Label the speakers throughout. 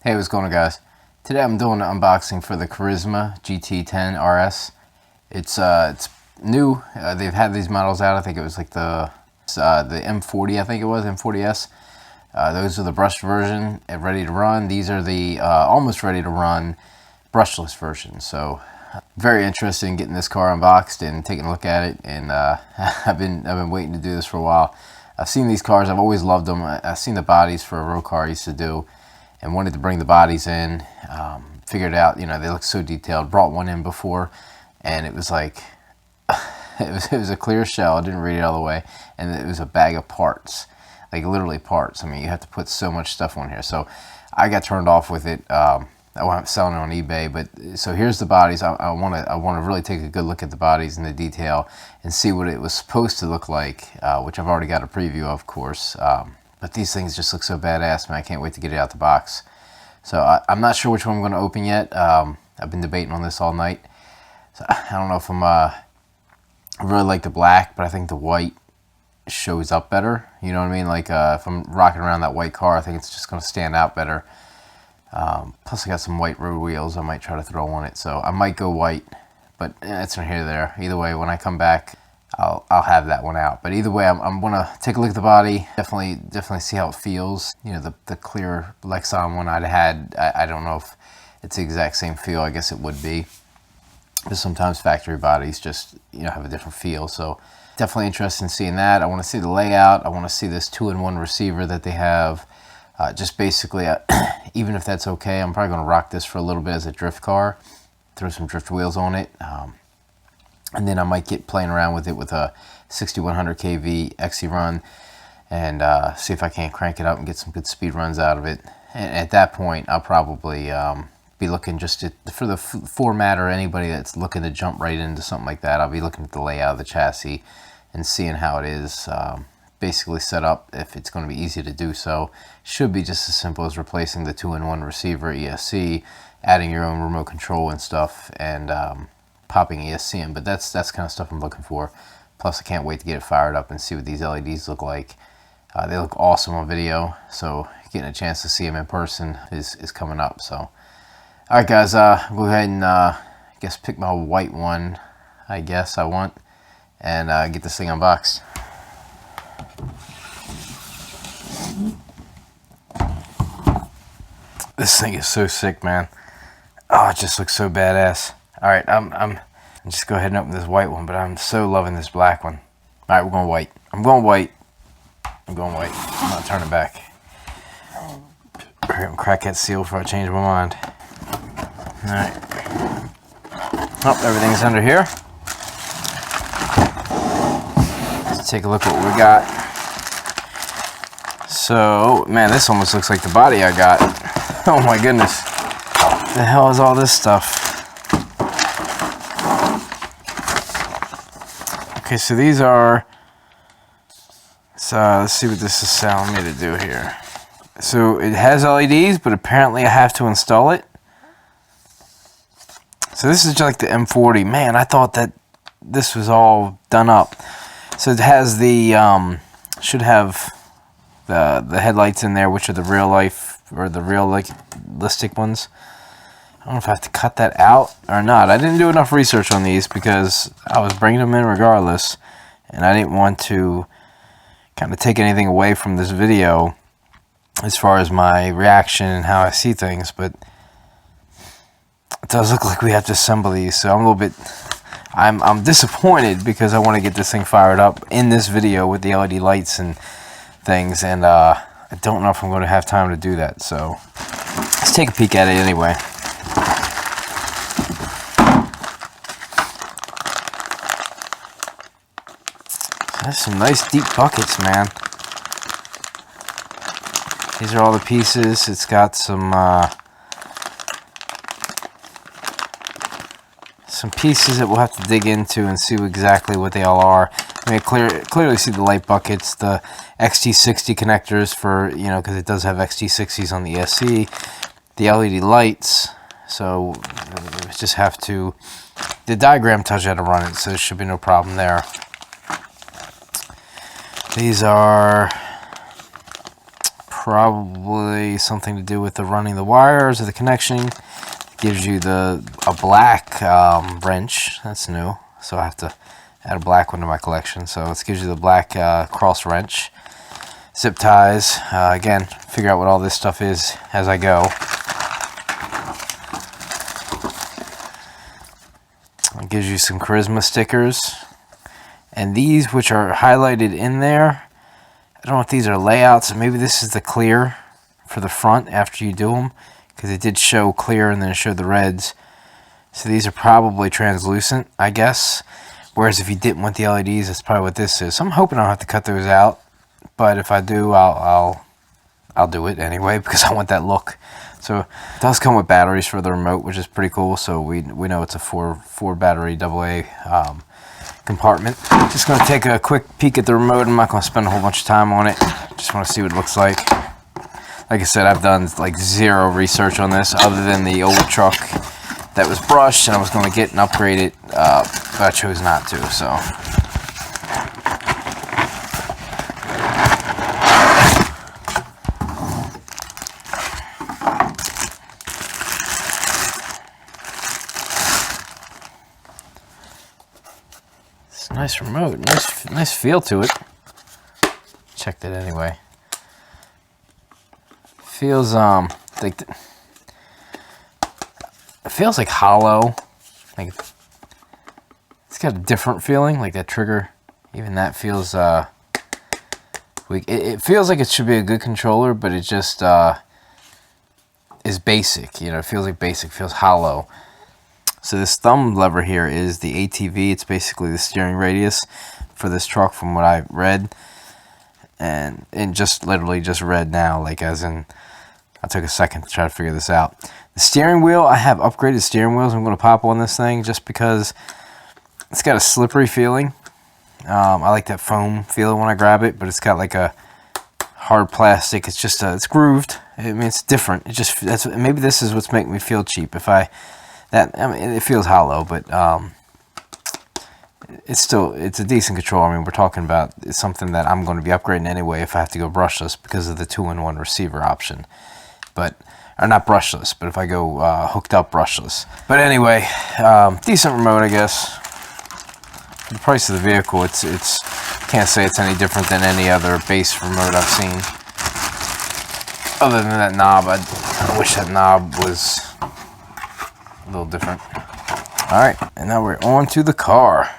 Speaker 1: Hey, what's going on, guys? Today I'm doing an unboxing for the Carisma GT10RS. It's new. They've had these models out. I think it was like the M40. I think it was M40S. Those are the brushed version and ready to run. These are the almost ready to run brushless version. So very interested in getting this car unboxed and taking a look at it. And I've been waiting to do this for a while. I've seen these cars. I've always loved them. I've seen the bodies for a road car I used to do, and wanted to bring the bodies in. Figured out, you know, they look so detailed. Brought one in before, and it was like, it was a clear shell. I didn't read it all the way, and it was a bag of parts, like literally parts. I mean, you have to put so much stuff on here. So I got turned off with it. I wound up selling it on eBay. But so here's the bodies. I want to really take a good look at the bodies and the detail and see what it was supposed to look like, which I've already got a preview of course. But these things just look so badass, man. I can't wait to get it out the box. So I'm not sure which one I'm going to open yet. I've been debating on this all night. So I don't know if I really like the black, but I think the white shows up better. You know what I mean? Like if I'm rocking around that white car, I think it's just going to stand out better. Plus I got some white road wheels I might try to throw on it. So I might go white, but it's not here or there. Either way, when I come back, I'll have that one out. But either way, I'm gonna take a look at the body. Definitely see how it feels. You know, the clear Lexan one I'd had. I don't know if it's the exact same feel. I guess it would be. But sometimes factory bodies just, you know, have a different feel. So definitely interested in seeing that. I want to see the layout. I want to see this 2-in-1 receiver that they have. Just basically, even if that's okay, I'm probably gonna rock this for a little bit as a drift car. Throw some drift wheels on it. And then I might get playing around with it with a 6100 kV XC run and see if I can't crank it up and get some good speed runs out of it. And at that point, I'll probably be looking just for the format, or anybody that's looking to jump right into something like that. I'll be looking at the layout of the chassis and seeing how it is basically set up, if it's going to be easy to do so. Should be just as simple as replacing the 2-in-1 receiver ESC, adding your own remote control and stuff, and popping ESC in. But that's kind of stuff I'm looking for. Plus I can't wait to get it fired up and see what these LEDs look like. They look awesome on video, so getting a chance to see them in person is coming up. So alright guys, go ahead and I guess pick my white one, I guess I want, and get this thing unboxed. This thing is so sick, man. Oh, it just looks so badass. Alright, I'm just go ahead and open this white one, but I'm so loving this black one. Alright, we're going white. I'm going white. I'm not turning back. Alright, I'm crack that seal before I change my mind. Alright. Oh, everything's under here. Let's take a look at what we got. So, man, this almost looks like the body I got. Oh my goodness. The hell is all this stuff? Okay, so these are, let's see what this is telling me to do here. So it has LEDs, but apparently I have to install it. So this is just like the M40. Man, I thought that this was all done up. So it has the, should have the headlights in there, which are the real life, or the realistic ones. I don't know if I have to cut that out or not. I didn't do enough research on these because I was bringing them in regardless, and I didn't want to kind of take anything away from this video as far as my reaction and how I see things. But it does look like we have to assemble these, so I'm a little bit, I'm disappointed because I want to get this thing fired up in this video with the LED lights and things, and I don't know if I'm going to have time to do that. So let's take a peek at it anyway. That's some nice deep buckets, man. These are all the pieces. It's got some pieces that we'll have to dig into and see exactly what they all are. I mean, clearly see the light buckets, the XT60 connectors for, you know, because it does have XT60s on the ESC, the LED lights. So we just have to, the diagram tells you how to run it, so there should be no problem there. These are probably something to do with the running the wires or the connection. Gives you a black wrench. That's new, so I have to add a black one to my collection. So it gives you the black cross wrench. Zip ties. Again, figure out what all this stuff is as I go. It gives you some Carisma stickers. And these, which are highlighted in there, I don't know if these are layouts. Maybe this is the clear for the front after you do them, because it did show clear and then it showed the reds. So these are probably translucent, I guess. Whereas if you didn't want the LEDs, that's probably what this is. So I'm hoping I don't have to cut those out. But if I do, I'll do it anyway, because I want that look. So it does come with batteries for the remote, which is pretty cool. So we know it's a four battery AA compartment. Just going to take a quick peek at the remote. I'm not going to spend a whole bunch of time on it. Just want to see what it looks like. Like I said, I've done like zero research on this other than the old truck that was brushed and I was going to get and upgrade it, but I chose not to. So it's a nice remote, nice feel to it. Checked it anyway. Feels like it feels like hollow. Like it's got a different feeling. Like that trigger, even that feels weak. It feels like it should be a good controller, but it just is basic. You know, it feels like basic. Feels hollow. So this thumb lever here is the ATV. It's basically the steering radius for this truck, from what I read, and just literally just read now, like as in. I took a second to try to figure this out. The steering wheel, I have upgraded steering wheels. I'm going to pop on this thing just because it's got a slippery feeling. I like that foam feeling when I grab it, but it's got like a hard plastic. It's just it's grooved. I mean, it's different. It just maybe this is what's making me feel cheap. I mean, it feels hollow, but it's a decent control. I mean, we're talking about it's something that I'm going to be upgrading anyway if I have to go brushless because of the 2-in-1 receiver option. But, or not brushless, but if I go hooked up brushless. But anyway, decent remote, I guess. For the price of the vehicle, it's can't say it's any different than any other base remote I've seen. Other than that knob, I wish that knob was a little different. All right, and now we're on to the car.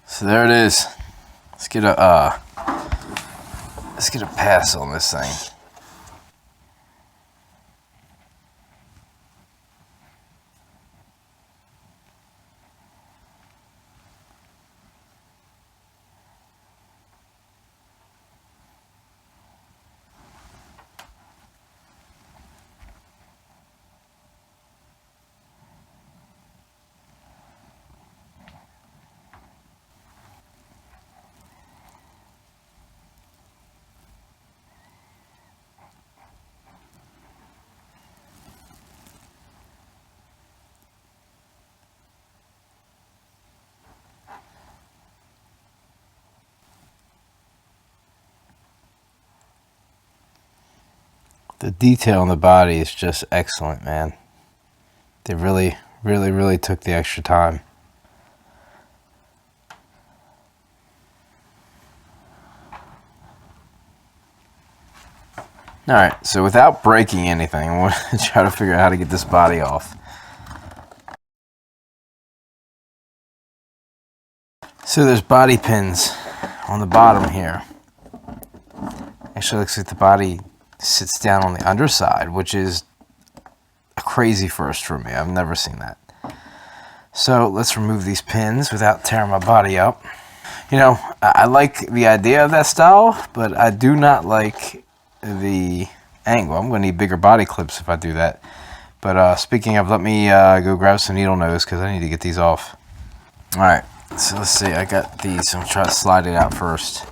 Speaker 1: So there it is. Let's get a pass on this thing. The detail on the body is just excellent, man. They really took the extra time. Alright, so without breaking anything, I want to try to figure out how to get this body off. So there's body pins on the bottom here. Actually looks like the body sits down on the underside, which is a crazy first for me. I've never seen that. So let's remove these pins without tearing my body up. You know, I like the idea of that style, but I do not like the angle. I'm going to need bigger body clips if I do that. But speaking of, let me go grab some needle nose because I need to get these off. Alright, so let's see. I got these. I'm going to try to slide it out first.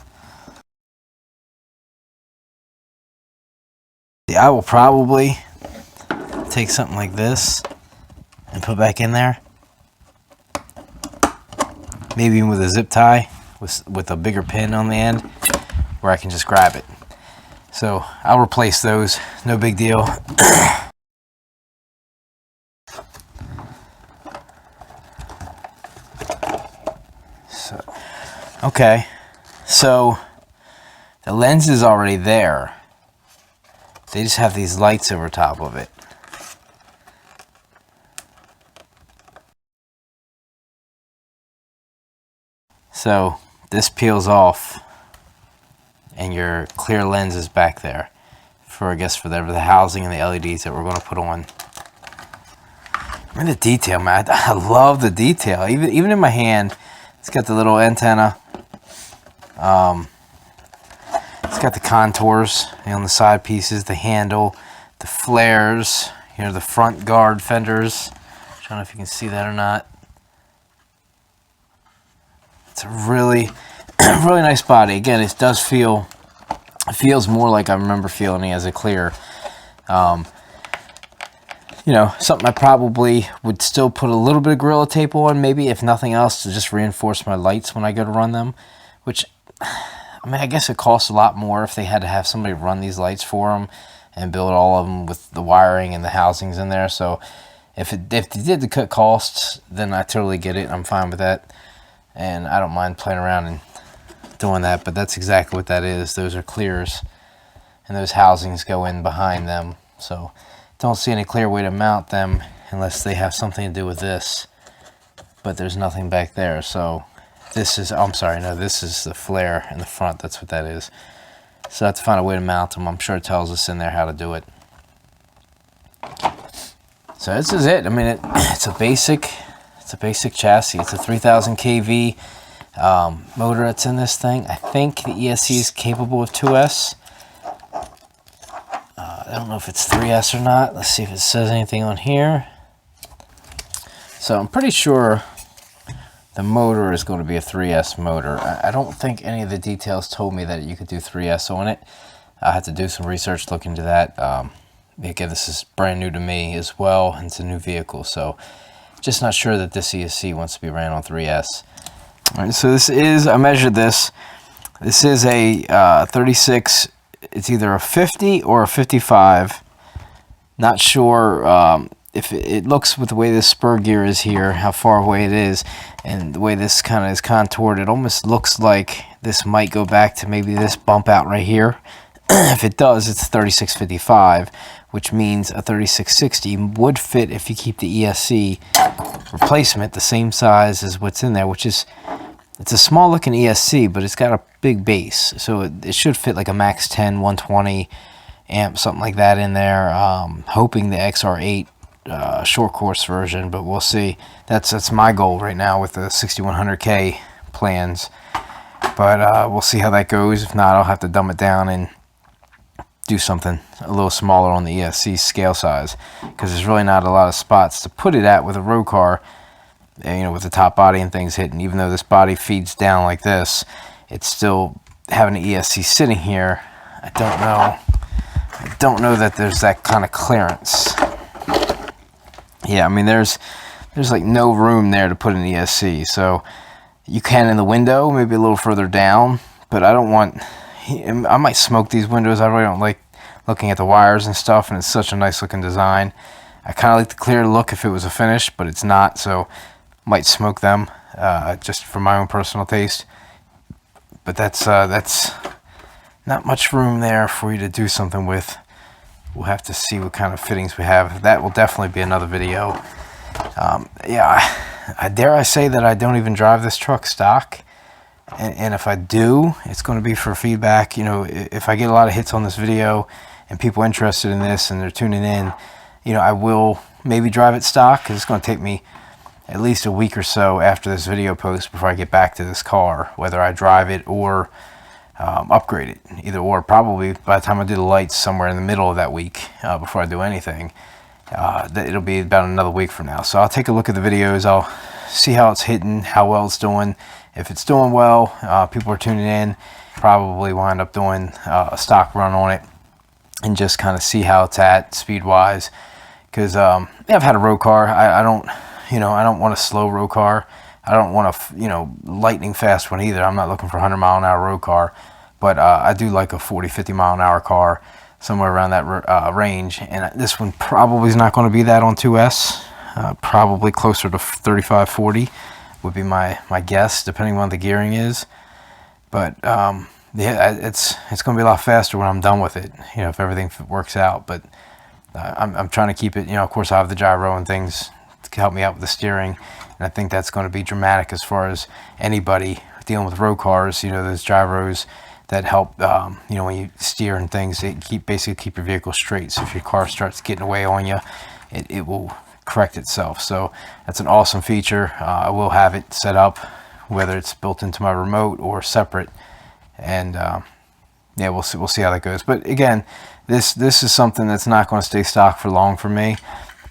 Speaker 1: I will probably take something like this and put back in there. maybe even with a zip tie with a bigger pin on the end where I can just grab it. So I'll replace those, no big deal. Okay, so the lens is already there. They just have these lights over top of it. So this peels off and your clear lens is back there for, I guess, for the housing and the LEDs that we're going to put on. I mean, the detail, man. I love the detail. Even in my hand, it's got the little antenna. It's got the contours on the side pieces, the handle, the flares, the front guard fenders. I don't know if you can see that or not. It's a really, really nice body. Again, it feels more like I remember feeling it as a clear. Something I probably would still put a little bit of Gorilla Tape on, maybe, if nothing else, to just reinforce my lights when I go to run them, which, I mean, I guess it costs a lot more if they had to have somebody run these lights for them and build all of them with the wiring and the housings in there. So if they did the cut costs, then I totally get it. I'm fine with that. And I don't mind playing around and doing that, but that's exactly what that is. Those are clears, and those housings go in behind them. So don't see any clear way to mount them unless they have something to do with this. But there's nothing back there, so this is, I'm sorry, no, this is the flare in the front. That's what that is. So I have to find a way to mount them. I'm sure it tells us in there how to do it. So this is it. I mean, it's a basic chassis. It's a 3000 kV motor that's in this thing. I think the ESC is capable of 2S. I don't know if it's 3S or not. Let's see if it says anything on here. So I'm pretty sure the motor is going to be a 3S motor. I don't think any of the details told me that you could do 3S on it. I had to do some research, look into that. Again, this is brand new to me as well, and it's a new vehicle, so just not sure that this ESC wants to be ran on 3S. All right, so this is, I measured this. This is a 36, it's either a 50 or a 55. Not sure if it looks, with the way this spur gear is here, how far away it is, and the way this kind of is contoured, it almost looks like this might go back to maybe this bump out right here. If it does, it's 3655, which means a 3660 would fit if you keep the ESC replacement the same size as what's in there, which is, it's a small looking ESC, but it's got a big base, so it should fit like a Max 10 120 amp, something like that in there. Hoping the XR8 short course version, but we'll see. That's my goal right now with the 6100K plans, but we'll see how that goes. If not, I'll have to dumb it down and do something a little smaller on the ESC scale size, because there's really not a lot of spots to put it at with a road car, with the top body and things hitting. Even though this body feeds down like this, it's still having an ESC sitting here. I don't know that there's that kind of clearance. Yeah, I mean, there's like no room there to put an ESC, so you can in the window, maybe a little further down, but I might smoke these windows. I really don't like looking at the wires and stuff, and it's such a nice looking design. I kind of like the clear look if it was a finish, but it's not, so might smoke them just for my own personal taste. But that's not much room there for you to do something with. We'll have to see what kind of fittings we have. That will definitely be another video. Yeah, I dare I say that I don't even drive this truck stock. And if I do, it's going to be for feedback. If I get a lot of hits on this video and people interested in this and they're tuning in, I will maybe drive it stock, because it's going to take me at least a week or so after this video post before I get back to this car, whether I drive it or upgrade it. Either or, probably by the time I do the lights, somewhere in the middle of that week before I do anything. It'll be about another week from now. So I'll take a look at the videos. I'll see how it's hitting, how well it's doing. If it's doing well, people are tuning in, probably wind up doing a stock run on it and just kind of see how it's at speed-wise. Because I've had a road car. I don't want a slow road car. I don't want a, you know, lightning fast one either. I'm not looking for a 100-mile-an-hour road car, but I do like a 40, 50-mile-an-hour car, somewhere around that range. And this one probably is not going to be that on 2S. Probably closer to 35, 40 would be my guess, depending on what the gearing is. But yeah, it's going to be a lot faster when I'm done with it, you know, if everything works out. But I'm trying to keep it, you know, of course I have the gyro and things to help me out with the steering, and I think that's going to be dramatic as far as anybody dealing with road cars. You know, those gyros that help, you know, when you steer and things, they basically keep your vehicle straight. So if your car starts getting away on you, it will correct itself. So that's an awesome feature. I will have it set up, whether it's built into my remote or separate, and yeah, we'll see how that goes. But again, this is something that's not going to stay stock for long for me,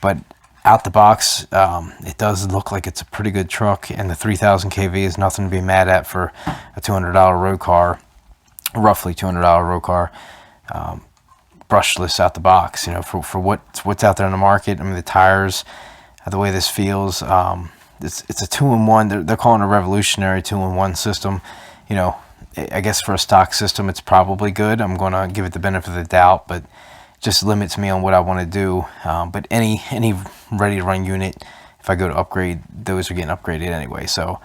Speaker 1: but out the box, it does look like it's a pretty good truck, and the 3000 kV is nothing to be mad at for a $200 road car, roughly $200 road car, brushless out the box. You know, for what's out there in the market. I mean, the tires, the way this feels, it's a 2-in-1. They're calling it a revolutionary 2-in-1 system. You know, I guess for a stock system, it's probably good. I'm going to give it the benefit of the doubt, but just limits me on what I want to do. But any ready to run unit, if I go to upgrade, those are getting upgraded anyway. So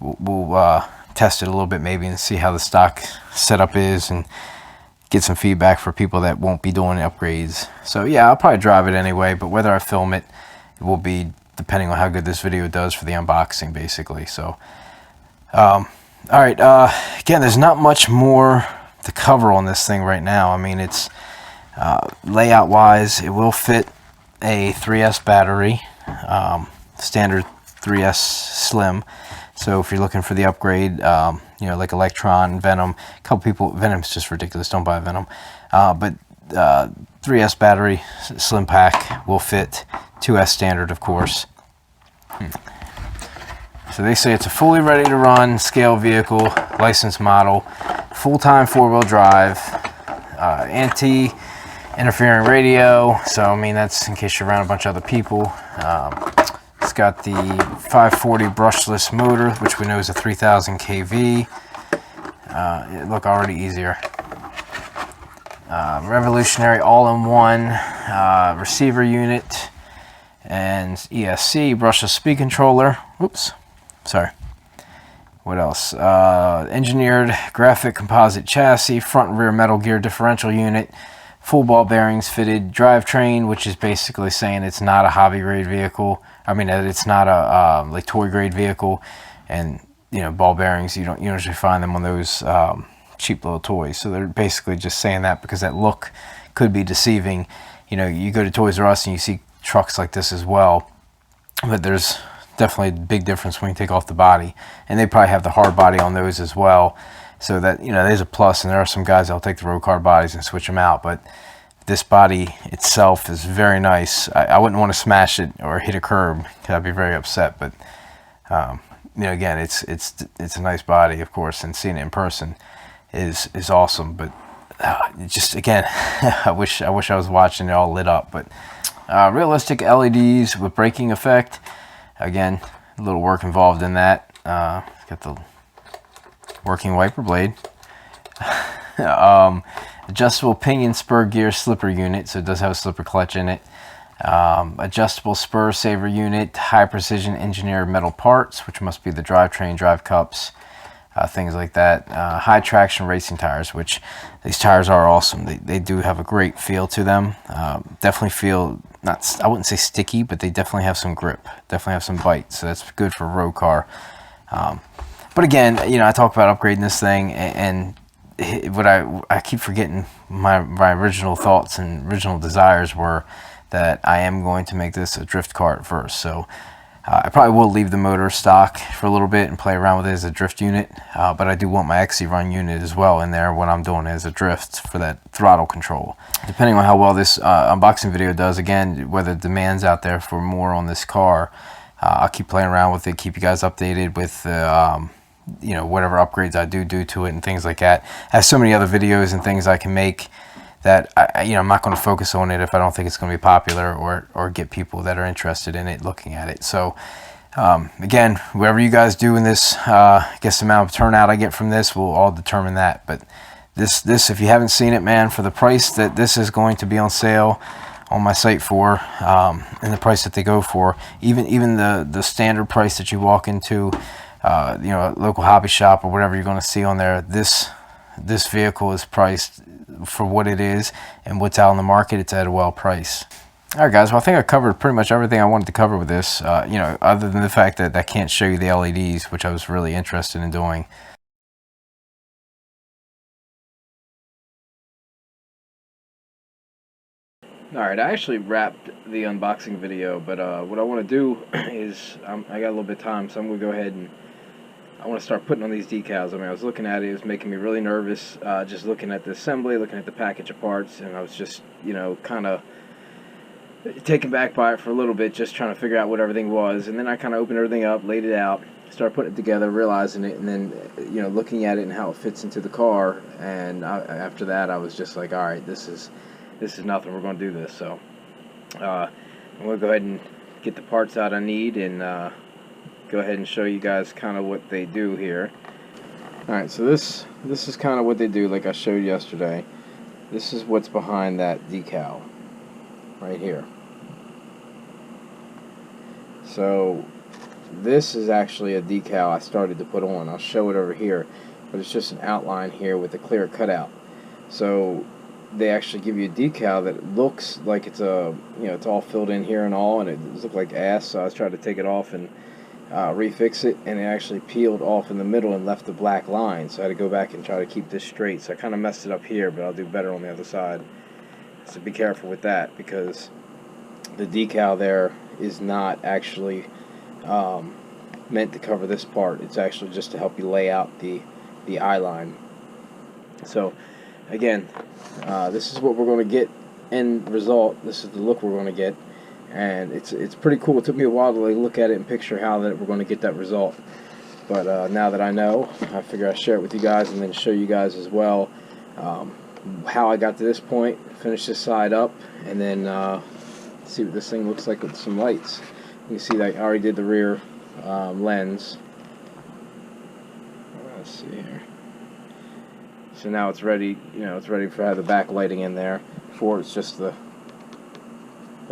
Speaker 1: we'll test it a little bit maybe and see how the stock setup is, and get some feedback for people that won't be doing upgrades. So yeah, I'll probably drive it anyway, but whether I film it, it will be depending on how good this video does for the unboxing, basically. So all right, again, there's not much more to cover on this thing right now. I mean, it's layout wise, it will fit a 3S battery, standard 3S slim. So if you're looking for the upgrade, you know, like Electron, Venom, a couple people, Venom's just ridiculous, don't buy Venom. But 3S battery, slim pack, will fit 2S standard, of course. So they say it's a fully ready to run scale vehicle, licensed model, full-time 4-wheel drive, anti-interfering radio. So I mean, that's in case you're around a bunch of other people. It's got the 540 brushless motor, which we know is a 3000 kV. It look already easier. Revolutionary all-in-one receiver unit, and ESC brushless speed controller. Oops, sorry. What else? Engineered graphic composite chassis, front and rear metal gear differential unit, full ball bearings fitted drivetrain, which is basically saying it's not a hobby grade vehicle. I mean, it's not a like toy grade vehicle, and you know, ball bearings, you don't usually find them on those cheap little toys. So they're basically just saying that because that look could be deceiving. You know, you go to Toys R Us and you see trucks like this as well, but there's definitely a big difference when you take off the body, and they probably have the hard body on those as well. So that, you know, there's a plus, and there are some guys that'll take the road car bodies and switch them out, but this body itself is very nice. I wouldn't want to smash it or hit a curb because I'd be very upset, but you know, again, it's a nice body, of course, and seeing it in person is awesome. But just again, I wish I was watching it all lit up. But realistic LEDs with braking effect. Again, a little work involved in that. Got the working wiper blade. Adjustable pinion spur gear slipper unit, so it does have a slipper clutch in it. Adjustable spur saver unit, high precision engineered metal parts, which must be the drivetrain, drive cups, things like that. High traction racing tires, which these tires are awesome. They do have a great feel to them. Definitely feel, not, I wouldn't say sticky, but they definitely have some grip, definitely have some bite, so that's good for a road car. But again, you know, I talk about upgrading this thing, and what I keep forgetting, my original thoughts and original desires were that I am going to make this a drift car at first. So I probably will leave the motor stock for a little bit and play around with it as a drift unit, but I do want my XC run unit as well in there when I'm doing it as a drift for that throttle control. Depending on how well this unboxing video does, again, whether demand's out there for more on this car, I'll keep playing around with it, keep you guys updated with you know, whatever upgrades I do to it and things like that. I have so many other videos and things I can make that you know, I'm not going to focus on it if I don't think it's going to be popular or get people that are interested in it looking at it. So Again, whatever you guys do in this, I guess the amount of turnout I get from this will all determine that. But this, if you haven't seen it, man, for the price that this is going to be on sale on my site for, and the price that they go for, even the standard price that you walk into, you know, a local hobby shop or whatever you're going to see on there, this vehicle is priced for what it is and what's out on the market. It's at a well price. All right, guys. Well, I think I covered pretty much everything I wanted to cover with this. You know, other than the fact that I can't show you the LEDs, which I was really interested in doing. Alright, I actually wrapped the unboxing video, but what I want to do is, I got a little bit of time, so I'm going to go ahead and I want to start putting on these decals. I mean, I was looking at it, it was making me really nervous, just looking at the assembly, looking at the package of parts, and I was just, you know, kind of taken back by it for a little bit, just trying to figure out what everything was. And then I kind of opened everything up, laid it out, started putting it together, realizing it, and then, you know, looking at it and how it fits into the car. And after that, I was just like, all right, this is nothing. We're going to do this. So I'm going to go ahead and get the parts out I need and go ahead and show you guys kind of what they do here. All right, so this is kind of what they do, like I showed yesterday. This is what's behind that decal right here. So this is actually a decal I started to put on. I'll show it over here, but it's just an outline here with a clear cutout. So they actually give you a decal that looks like it's a, you know, it's all filled in here and all, and it looks like ass. So I was trying to take it off and refix it, and it actually peeled off in the middle and left the black line. So I had to go back and try to keep this straight. So I kind of messed it up here, but I'll do better on the other side. So be careful with that, because the decal there is not actually meant to cover this part. It's actually just to help you lay out the eye line. So again, this is what we're going to get end result. This is the look we're going to get, and it's pretty cool. It took me a while to like look at it and picture how that we're going to get that result, but now that I know, I figure I'll share it with you guys and then show you guys as well how I got to this point, finish this side up, and then see what this thing looks like with some lights. You can see that I already did the rear lens. Let's see here. So now it's ready, you know, it's ready for have the back lighting in there. Before it's just the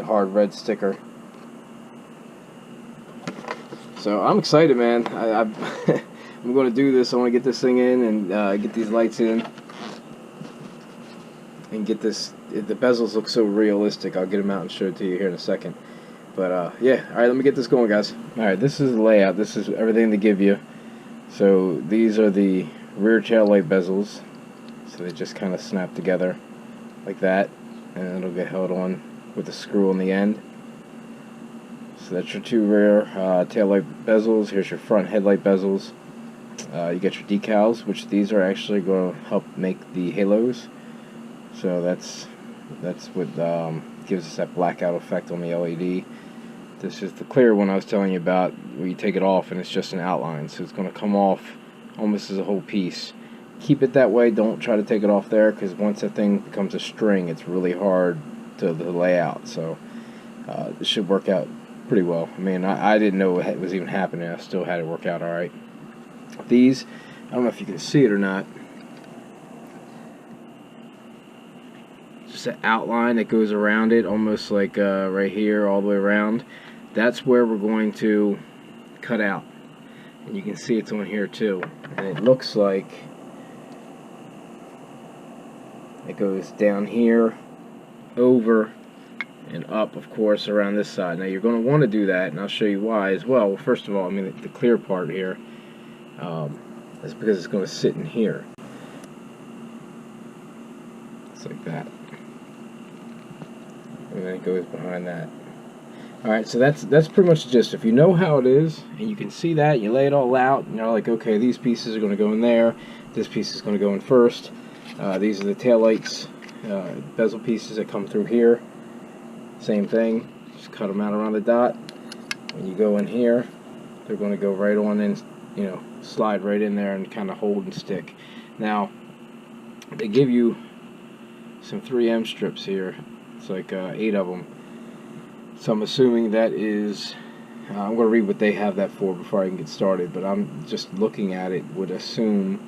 Speaker 1: hard red sticker. So I'm excited, man. I'm going to do this. I want to get this thing in and get these lights in and get this. The bezels look so realistic. I'll get them out and show it to you here in a second. But yeah, all right, let me get this going, guys. All right, this is the layout. This is everything they give you. So these are the rear tail light bezels. So they just kind of snap together like that, and it'll get held on with a screw on the end. So that's your two rear tail light bezels. Here's your front headlight bezels. You get your decals, which these are actually going to help make the halos. So that's what gives us that blackout effect on the LED. This is the clear one I was telling you about, where you take it off and it's just an outline. So it's going to come off almost as a whole piece. Keep it that way. Don't try to take it off there, because once that thing becomes a string, it's really hard to lay out. So this should work out pretty well. I mean, I didn't know it was even happening. I still had it work out all right. These, I don't know if you can see it or not. Just an outline that goes around it, almost like right here, all the way around. That's where we're going to cut out. And you can see it's on here too. And it looks like it goes down here, over, and up, of course, around this side. Now you're going to want to do that, and I'll show you why as well. Well, first of all, I mean the clear part here is because it's going to sit in here. It's like that. And then it goes behind that. Alright, so that's pretty much the gist. If you know how it is, and you can see that, you lay it all out, and you're like, okay, these pieces are going to go in there, this piece is going to go in first. These are the taillights, bezel pieces that come through here. Same thing, just cut them out around the dot. When you go in here, they're going to go right on in, you know, slide right in there and kind of hold and stick. Now, they give you some 3M strips here. It's like 8 of them. So I'm assuming that is
Speaker 2: I'm going to read what they have that for before I can get started, but I'm just looking at it, would assume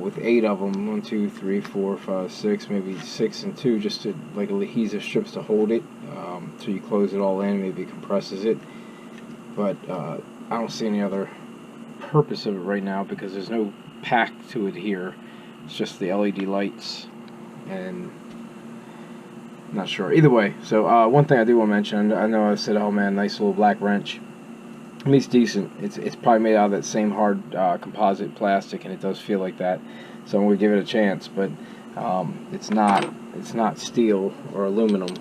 Speaker 2: with 8 of them, 1, 2, 3, 4, 5, 6, maybe 6 and 2, just to, like adhesive strips to hold it, so you close it all in, maybe it compresses it, but I don't see any other purpose of it right now because there's no pack to it here. It's just the LED lights, and I'm not sure. Either way, so one thing I do want to mention, I know I said, oh man, nice little black wrench. I mean, it's decent. It's probably made out of that same hard composite plastic, and it does feel like that. So I'm going to give it a chance, but it's not steel or aluminum.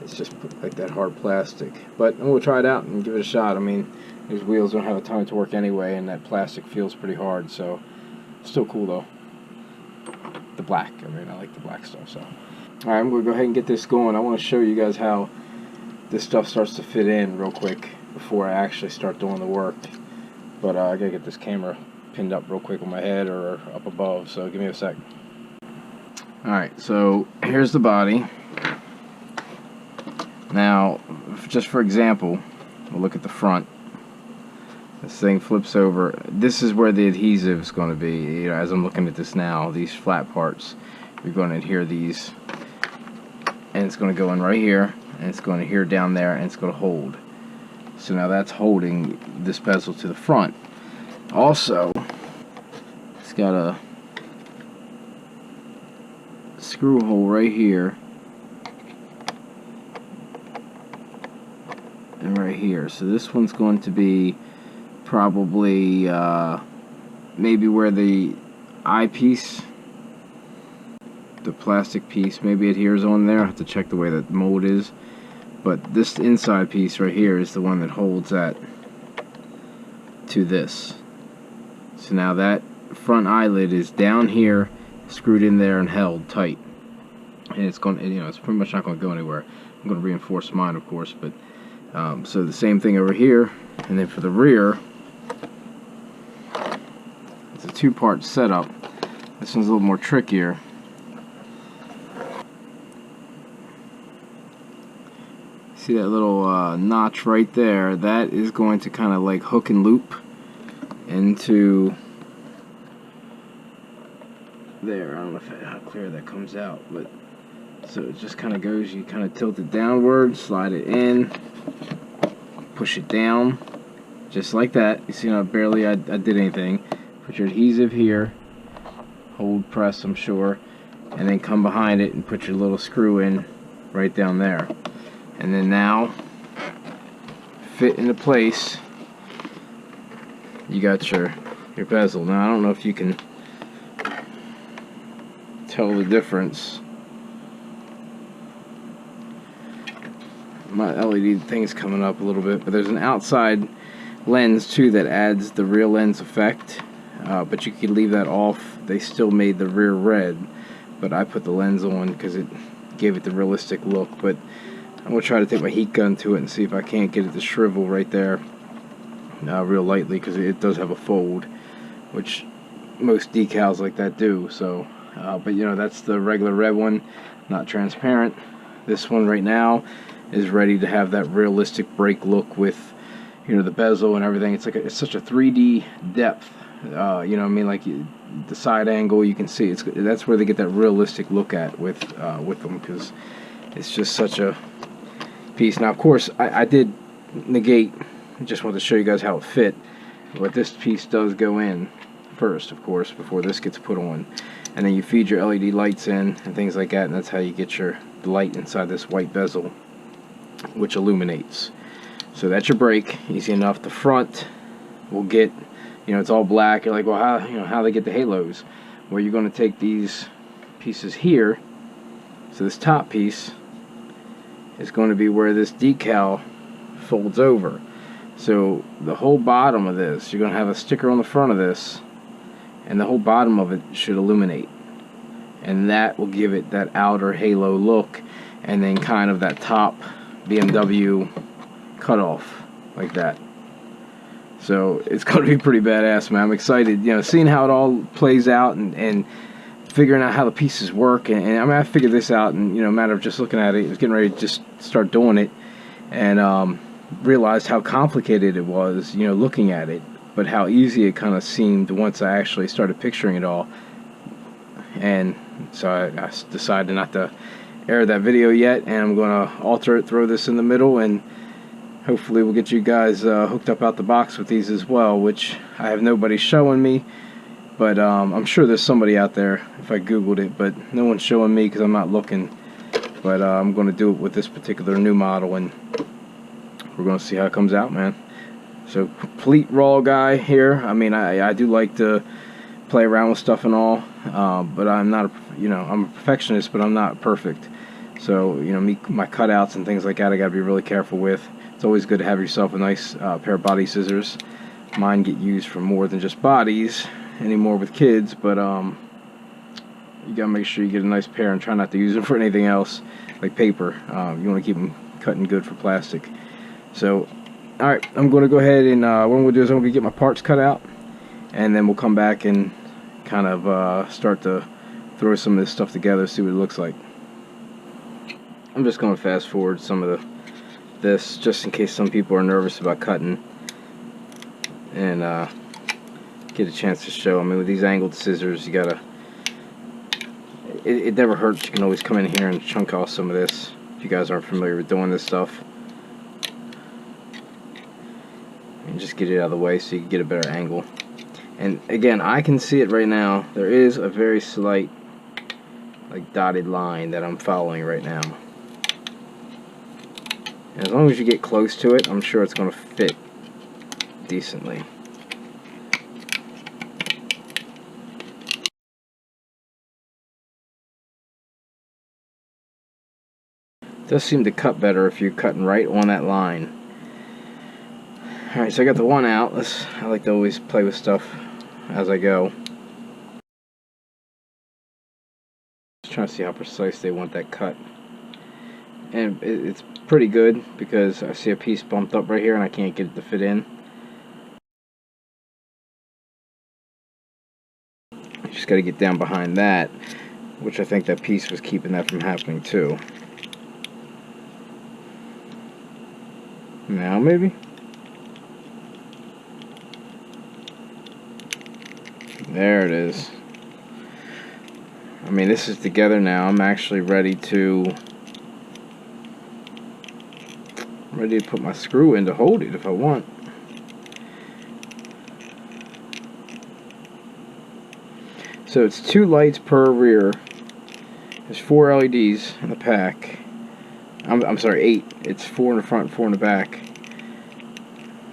Speaker 2: It's just like that hard plastic. But I'm going to try it out and give it a shot. I mean, these wheels don't have a ton of torque anyway, and that plastic feels pretty hard. So still cool though. The black. I mean, I like the black stuff. So all right, I'm going to go ahead and get this going. I want to show you guys how this stuff starts to fit in real quick before I actually start doing the work. But I gotta get this camera pinned up real quick on my head or up above, so give me a sec. Alright, so here's the body. Now, just for example, we'll look at the front. This thing flips over. This is where the adhesive is going to be. You know, as I'm looking at this now, these flat parts, you're going to adhere these, and it's going to go in right here, and it's going to adhere down there, and it's going to hold. So now that's holding this bezel to the front. Also, it's got a screw hole right here and right here. So this one's going to be probably maybe where the eyepiece, the plastic piece, maybe adheres on there. I have to check the way that mold is. But this inside piece right here is the one that holds that to this. So now that front eyelid is down here, screwed in there and held tight. And it's going, you know, it's pretty much not going to go anywhere. I'm going to reinforce mine, of course, but so the same thing over here. And then for the rear, it's a 2-part setup. This one's a little more trickier. See that little notch right there? That is going to kind of like hook and loop into there. I don't know how clear that comes out, but so it just kind of goes, you kind of tilt it downward, slide it in, push it down, just like that. You see how barely I did anything. Put your adhesive here, hold, press, I'm sure, and then come behind it and put your little screw in right down there. And then now, fit into place, you got your bezel. Now I don't know if you can tell the difference. My LED thing's coming up a little bit, but there's an outside lens too that adds the rear lens effect, but you could leave that off. They still made the rear red, but I put the lens on because it gave it the realistic look. But I'm going to try to take my heat gun to it and see if I can't get it to shrivel right there real lightly, because it does have a fold, which most decals like that do. So, but you know, that's the regular red one, not transparent. This one right now is ready to have that realistic brake look with, you know, the bezel and everything. It's like it's such a 3D depth. You know what I mean? Like the side angle, you can see that's where they get that realistic look at with them, because it's just such a piece. Now, of course, I did negate. I just wanted to show you guys how it fit. But this piece does go in first, of course, before this gets put on. And then you feed your LED lights in and things like that, and that's how you get your light inside this white bezel, which illuminates. So that's your brake. Easy enough. The front will get, you know, it's all black. You're like, well, how, you know, how they get the halos? Well, you're going to take these pieces here. So this top piece is going to be where this decal folds over. So the whole bottom of this, you're going to have a sticker on the front of this, and the whole bottom of it should illuminate, and that will give it that outer halo look, and then kind of that top BMW cutoff like that. So it's going to be pretty badass, man. I'm excited, you know, seeing how it all plays out, and figuring out how the pieces work. And I mean, I figured this out in, you know, a matter of just looking at it. I was getting ready to just start doing it, and realized how complicated it was, you know, looking at it, but how easy it kind of seemed once I actually started picturing it all. And so I decided not to air that video yet, and I'm going to alter it, throw this in the middle, and hopefully we'll get you guys hooked up out the box with these as well, which I have nobody showing me, but I'm sure there's somebody out there if I googled it, but no one's showing me because I'm not looking. But I'm going to do it with this particular new model, and we're going to see how it comes out, man. So complete raw guy here. I mean, I do like to play around with stuff and all, but I'm not I'm a perfectionist, but I'm not perfect. So, you know, my cutouts and things like that I got to be really careful with. It's always good to have yourself a nice pair of body scissors. Mine get used for more than just bodies anymore with kids, but you gotta make sure you get a nice pair and try not to use them for anything else like paper. You want to keep them cutting good for plastic. So alright, I'm going to go ahead and what I'm going to do is I'm going to get my parts cut out, and then we'll come back and kind of start to throw some of this stuff together, see what it looks like. I'm just going to fast forward some of this just in case some people are nervous about cutting, and get a chance to show. I mean, with these angled scissors, you gotta, it never hurts. You can always come in here and chunk off some of this if you guys aren't familiar with doing this stuff, and just get it out of the way so you can get a better angle. And again, I can see it right now. There is a very slight like dotted line that I'm following right now. And as long as you get close to it, I'm sure it's going to fit decently. It does seem to cut better if you're cutting right on that line. Alright, so I got the one out. I like to always play with stuff as I go. Just trying to see how precise they want that cut. And it's pretty good because I see a piece bumped up right here and I can't get it to fit in. You just got to get down behind that, which I think that piece was keeping that from happening too. Now maybe? There it is. I mean, this is together now. I'm actually ready to put my screw in to hold it if I want. So it's 2 lights per rear. There's 4 LEDs in the pack. I'm sorry, 8. It's 4 in the front, 4 in the back.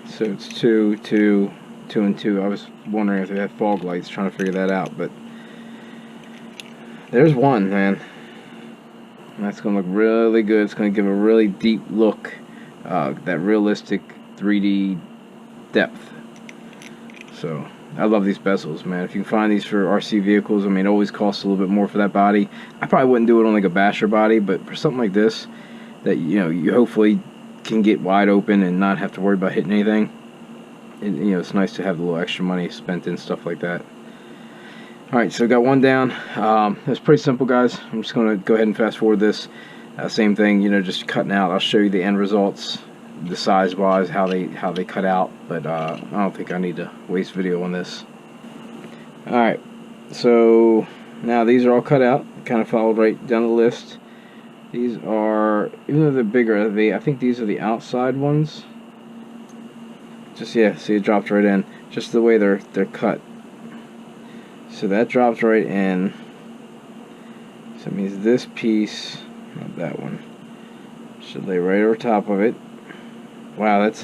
Speaker 2: So it's 2, 2, 2, and 2. I was wondering if they had fog lights, trying to figure that out, but there's one, man. And that's going to look really good. It's going to give a really deep look, that realistic 3D depth. So I love these bezels, man. If you can find these for RC vehicles, I mean, it always costs a little bit more for that body. I probably wouldn't do it on like a basher body, but for something like this, that you hopefully can get wide open and not have to worry about hitting anything. It's nice to have a little extra money spent in stuff like that. Alright, so got one down. It's pretty simple, guys. I'm just going to go ahead and fast forward this. Same thing, just cutting out. I'll show you the end results, the size wise, how they cut out, but I don't think I need to waste video on this. Alright, so now these are all cut out. Kind of followed right down the list. These are, even though they're bigger, I think these are the outside ones. Just, yeah, see, it dropped right in. Just the way they're cut. So that drops right in. So it means this piece, not that one, should lay right over top of it. Wow, that's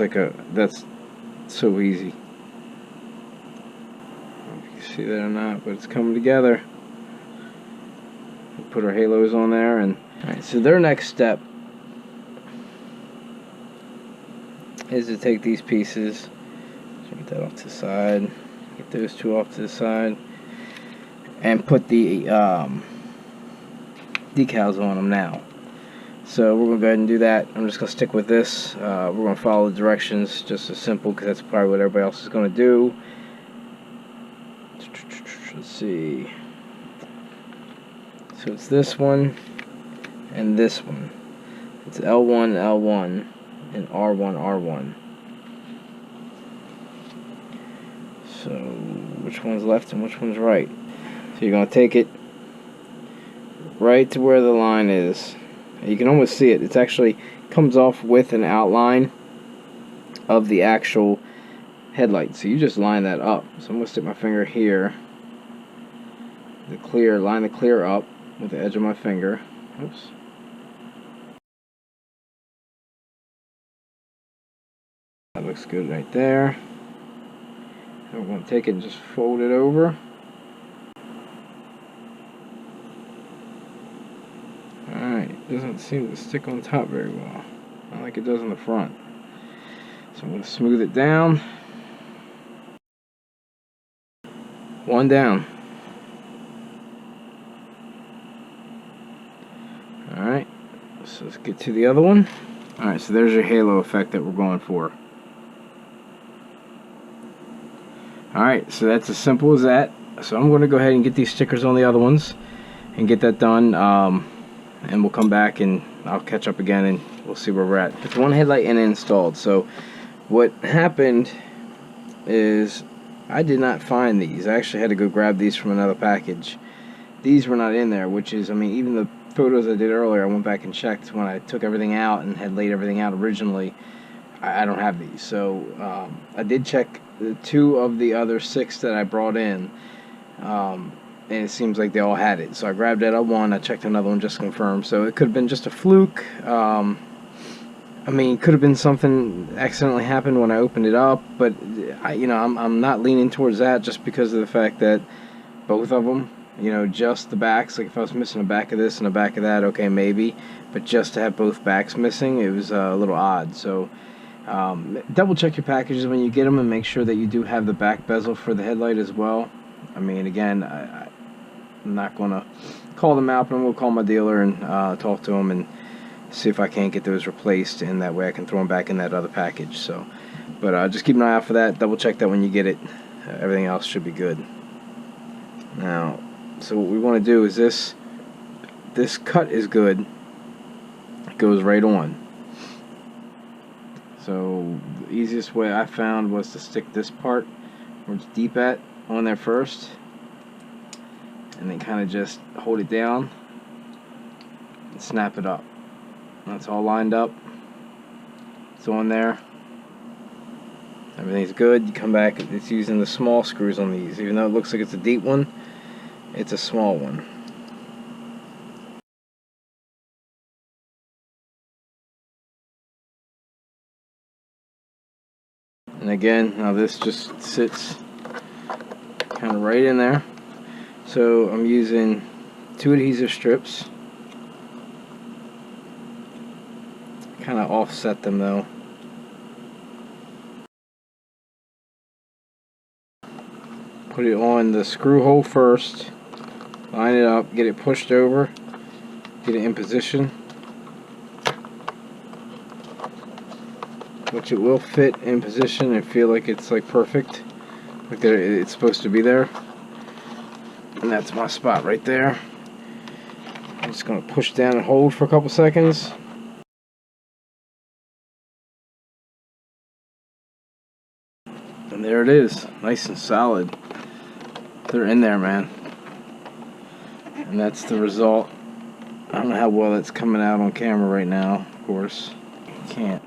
Speaker 2: so easy. I don't know if you can see that or not, but it's coming together. We'll put our halos on there, and alright, so their next step is to take these pieces, get that off to the side, get those 2 off to the side, and put the decals on them now. So we're going to go ahead and do that. I'm just going to stick with this. We're going to follow the directions just as simple because that's probably what everybody else is going to do. Let's see. So it's this one and this one. It's L1, L1, and R1. So which one's left and which one's right? So you're going to take it right to where the line is. You can almost see it. It's actually comes off with an outline of the actual headlight. So you just line that up. So I'm going to stick my finger here. Line the clear up with the edge of my finger. Oops. That looks good right there. And we're going to take it and just fold it over. Alright, it doesn't seem to stick on top very well. Not like it does in the front. So I'm going to smooth it down. One down. Alright, so let's get to the other one. Alright, so there's your halo effect that we're going for. Alright, so that's as simple as that. So I'm going to go ahead and get these stickers on the other ones and get that done. And we'll come back and I'll catch up again and we'll see where we're at. It's one headlight and installed. So what happened is I did not find these. I actually had to go grab these from another package. These were not in there, which is, I mean, even the photos I did earlier, I went back and checked when I took everything out and had laid everything out originally. I don't have these. So I did check the 2 of the other 6 that I brought in. And it seems like they all had it. So I grabbed that one. I checked another one just to confirm. So it could have been just a fluke. I mean, it could have been something accidentally happened when I opened it up. But I'm not leaning towards that just because of the fact that both of them, just the backs. Like if I was missing a back of this and a back of that, okay, maybe. But just to have both backs missing, it was a little odd. So double check your packages when you get them and make sure that you do have the back bezel for the headlight as well. I mean, again, I'm not going to call them out, but I'm going to call my dealer and talk to them and see if I can't get those replaced, and that way I can throw them back in that other package. So, but just keep an eye out for that. Double check that when you get it. Everything else should be good. Now, so what we want to do is this cut is good. It goes right on. So the easiest way I found was to stick this part where it's deep at on there first, and then kind of just hold it down and snap it up. That's all lined up. It's on there. Everything's good. You come back, it's using the small screws on these. Even though it looks like it's a deep one, it's a small one. And again, now this just sits kind of right in there. So I'm using 2 adhesive strips. Kind of offset them though. Put it on the screw hole first. Line it up, get it pushed over, get it in position. Which it will fit in position and feel like it's like perfect. Like it's supposed to be there. And that's my spot right there. I'm just going to push down and hold for a couple seconds. And there it is. Nice and solid. They're in there, man. And that's the result. I don't know how well that's coming out on camera right now, of course. Can't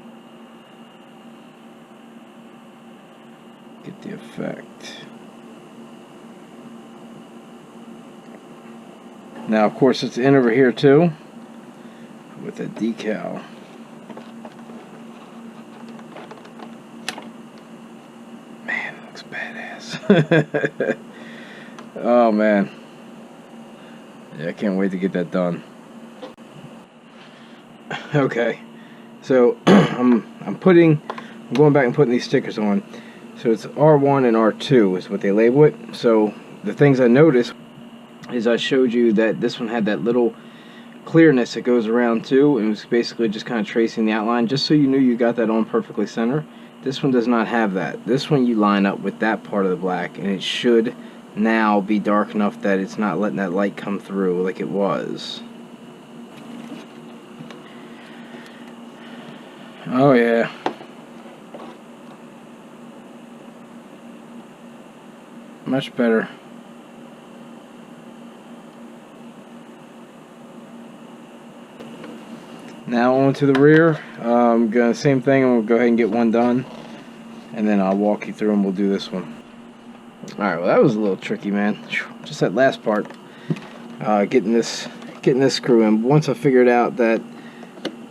Speaker 2: get the effect. Now, of course, it's in over here too with a decal. Man, it looks badass. Oh man, yeah, I can't wait to get that done. Okay, so I'm going back and putting these stickers on. So it's R1 and R2 is what they label it. So the things I noticed is I showed you that this one had that little clearness that goes around too, and it was basically just kind of tracing the outline, just so you knew you got that on perfectly center. This one does not have that. This one you line up with that part of the black, and it should now be dark enough that it's not letting that light come through like it was. Oh yeah. Much better. Now on to the rear. Gonna same thing. I'm gonna go ahead and get one done, and then I'll walk you through and we'll do this one. All right. Well, that was a little tricky, man. Just that last part. Getting this screw in. Once I figured out that,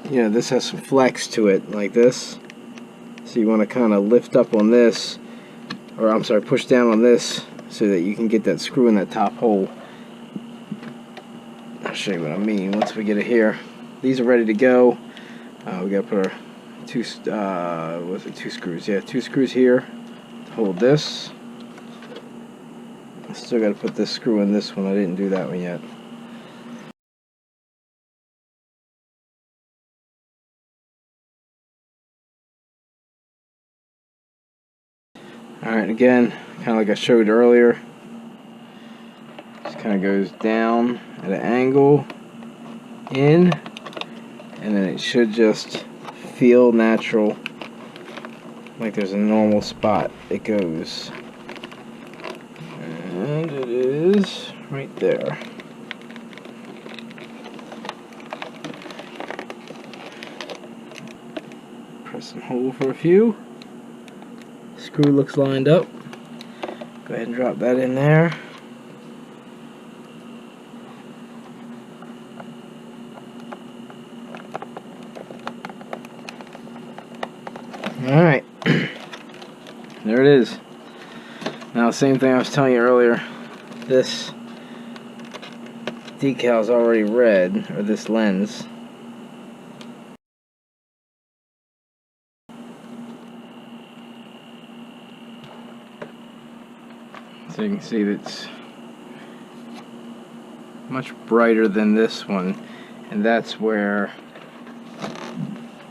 Speaker 2: you know, this has some flex to it, like this. So you want to kind of lift up on this, or I'm sorry, push down on this, so that you can get that screw in that top hole. I'll show you what I mean once we get it here. These are ready to go. We gotta put our two screws? Yeah, 2 screws here to hold this. Still gotta put this screw in this one. I didn't do that one yet. Alright, again, kind of like I showed earlier. Just kind of goes down at an angle, in, and then it should just feel natural, like there's a normal spot it goes. And it is right there. Press and hold for a few. Screw looks lined up. Go ahead and drop that in there. Alright. There it is. Now, same thing I was telling you earlier. This decal is already red, or this lens. So you can see that's much brighter than this one, and that's where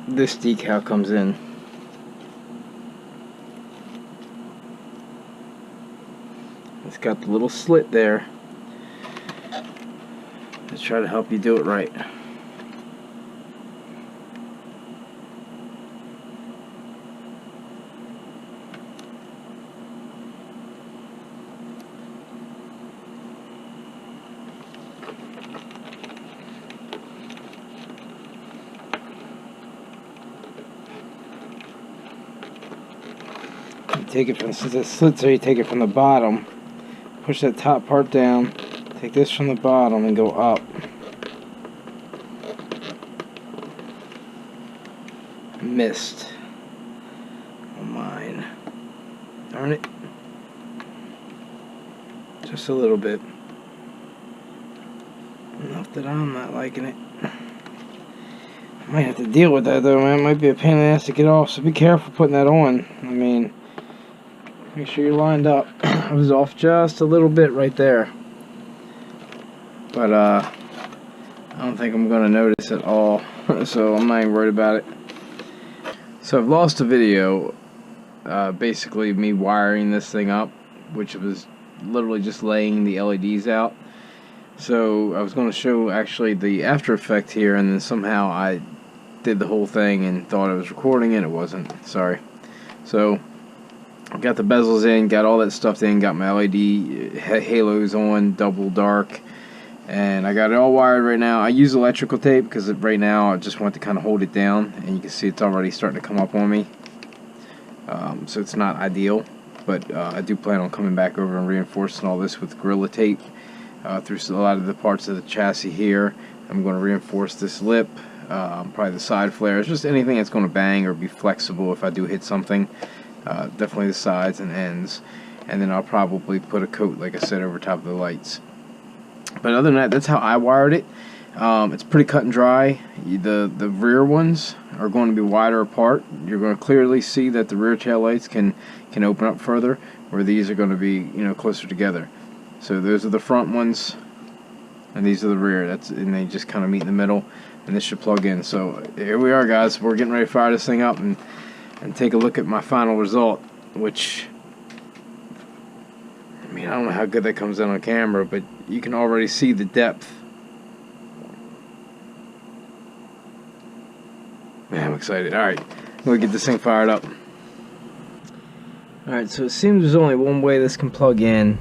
Speaker 2: this decal comes in. It's got the little slit there. Let's try to help you do it right. You take it from, since it slits there, you take it from the bottom. Push that top part down, take this from the bottom and go up. Missed on mine. Darn it. Just a little bit. Enough that I'm not liking it. I might have to deal with that though, man. It might be a pain in the ass to get off, so be careful putting that on. I mean, make sure you're lined up. I was off just a little bit right there. But I don't think I'm going to notice at all. So I'm not even worried about it. So I've lost a video. Basically me wiring this thing up, which was literally just laying the LEDs out. So I was going to show actually the after effect here, and then somehow I did the whole thing and thought I was recording it. It wasn't. Sorry. So got the bezels in, got all that stuff in, got my LED halos on, double dark, and I got it all wired right now. I use electrical tape because right now I just want to kind of hold it down, and you can see it's already starting to come up on me. So it's not ideal, but I do plan on coming back over and reinforcing all this with Gorilla Tape through a lot of the parts of the chassis here. I'm going to reinforce this lip, probably the side flares, just anything that's going to bang or be flexible if I do hit something. Definitely the sides and ends, and then I'll probably put a coat, like I said, over top of the lights. But other than that, that's how I wired it. It's pretty cut and dry. The rear ones are going to be wider apart. You're going to clearly see that the rear tail lights can open up further, where these are going to be, you know, closer together. So those are the front ones, and these are the rear. And they just kind of meet in the middle, and this should plug in. So here we are, guys. We're getting ready to fire this thing up and take a look at my final result, which, I mean, I don't know how good that comes in on camera, but you can already see the depth. Man, I'm excited. Alright, We'll get this thing fired up. Alright, so it seems there's only one way this can plug in.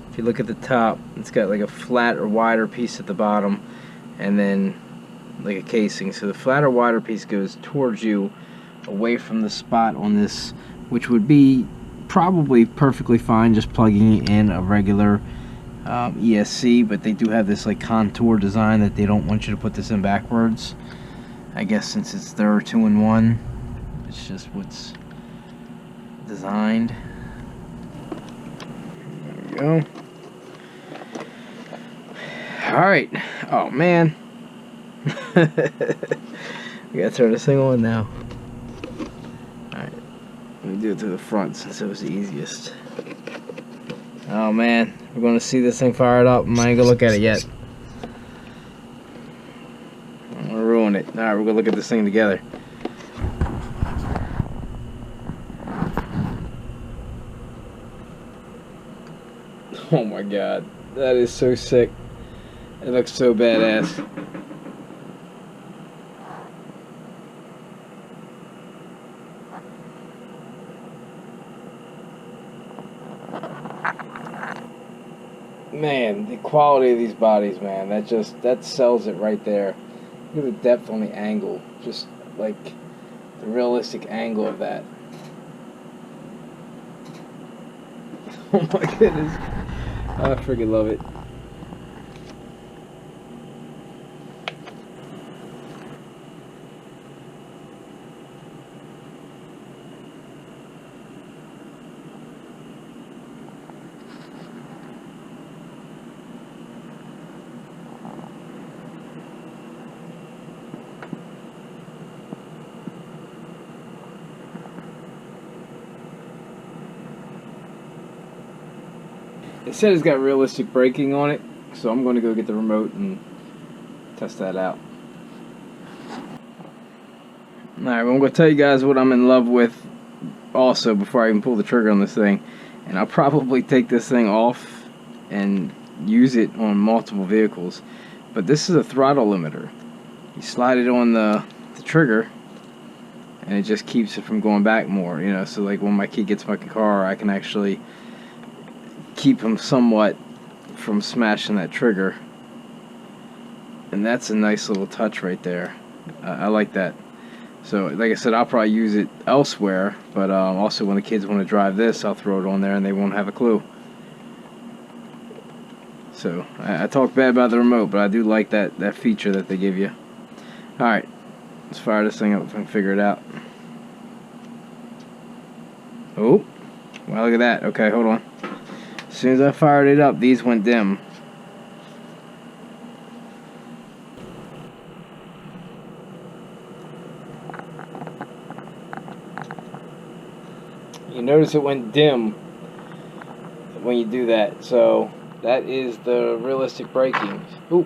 Speaker 2: If you look at the top, it's got like a flat or wider piece at the bottom, and then like a casing. So the flat or wider piece goes towards you, away from the spot on this, which would be probably perfectly fine just plugging in a regular ESC, but they do have this like contour design that they don't want you to put this in backwards. I guess since it's their 2-in-1, it's just what's designed. There we go. Alright. Oh man. We gotta turn this thing on now. Alright. Let me do it through the front since it was the easiest. Oh man. We're gonna see this thing fired up. I'm not even gonna look at it yet. I'm gonna ruin it. Alright, we're gonna look at this thing together. Oh my god. That is so sick. It looks so badass. Man, the quality of these bodies, man, that sells it right there. Look at the depth on the angle, just like the realistic angle of that. Oh my goodness, I freaking love it. It said it's got realistic braking on it, so I'm going to go get the remote and test that out. Alright, well, I'm going to tell you guys what I'm in love with also before I even pull the trigger on this thing. And I'll probably take this thing off and use it on multiple vehicles. But this is a throttle limiter. You slide it on the trigger and it just keeps it from going back more, you know. So like when my kid gets my car, I can actually keep him somewhat from smashing that trigger, and that's a nice little touch right there. I like that. So like I said, I'll probably use it elsewhere, but also when the kids want to drive this, I'll throw it on there and they won't have a clue. So I talk bad about the remote, but I do like that feature that they give you. Alright, let's fire this thing up if I can figure it out. Oh, wow, look at that. Okay, hold on. As soon as I fired it up, these went dim. You notice it went dim when you do that, so that is the realistic braking. Ooh.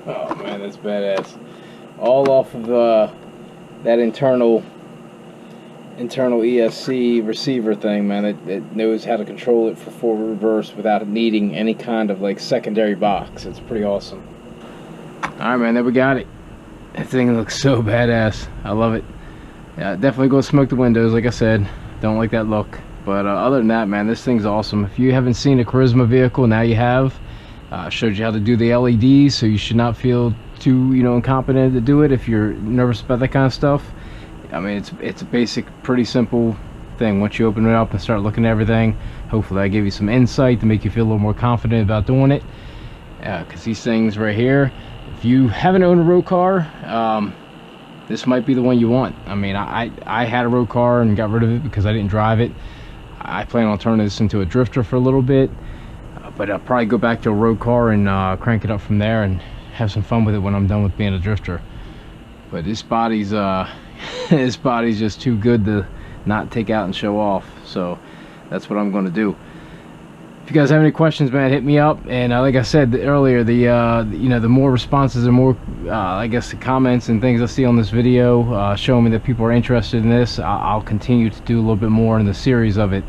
Speaker 2: Oh man, that's badass. All off of that internal ESC receiver thing, man. It knows how to control it for forward reverse without needing any kind of like secondary box. It's pretty awesome. Alright man, there we got it. That thing looks so badass. I love it. Yeah, definitely go smoke the windows, like I said. Don't like that look. But other than that, man, this thing's awesome. If you haven't seen a Carisma vehicle, now you have. Showed you how to do the LEDs, so you should not feel too, incompetent to do it if you're nervous about that kind of stuff. I mean, it's a basic, pretty simple thing. Once you open it up and start looking at everything, hopefully I give you some insight to make you feel a little more confident about doing it. Because these things right here, if you haven't owned a road car, this might be the one you want. I mean, I had a road car and got rid of it because I didn't drive it. I plan on turning this into a drifter for a little bit. But I'll probably go back to a road car and crank it up from there and have some fun with it when I'm done with being a drifter. But this body's this body's just too good to not take out and show off. So that's what I'm going to do. If you guys have any questions, man, hit me up. And like I said earlier, the more responses and more I guess the comments and things I see on this video showing me that people are interested in this, I'll continue to do a little bit more in the series of it.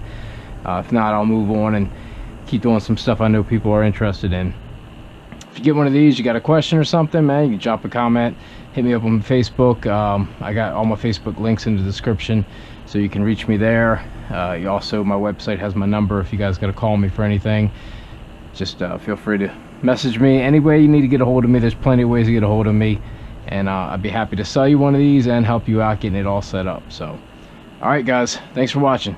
Speaker 2: If not, I'll move on and keep doing some stuff I know people are interested in. If you get one of these, you got a question or something, man, you can drop a comment, hit me up on Facebook. I got all my Facebook links in the description, so you can reach me there. You also, my website has my number if you guys got to call me for anything. Just feel free to message me any way you need to get a hold of me. There's plenty of ways to get a hold of me, and I'd be happy to sell you one of these and help you out getting it all set up. So all right guys, thanks for watching.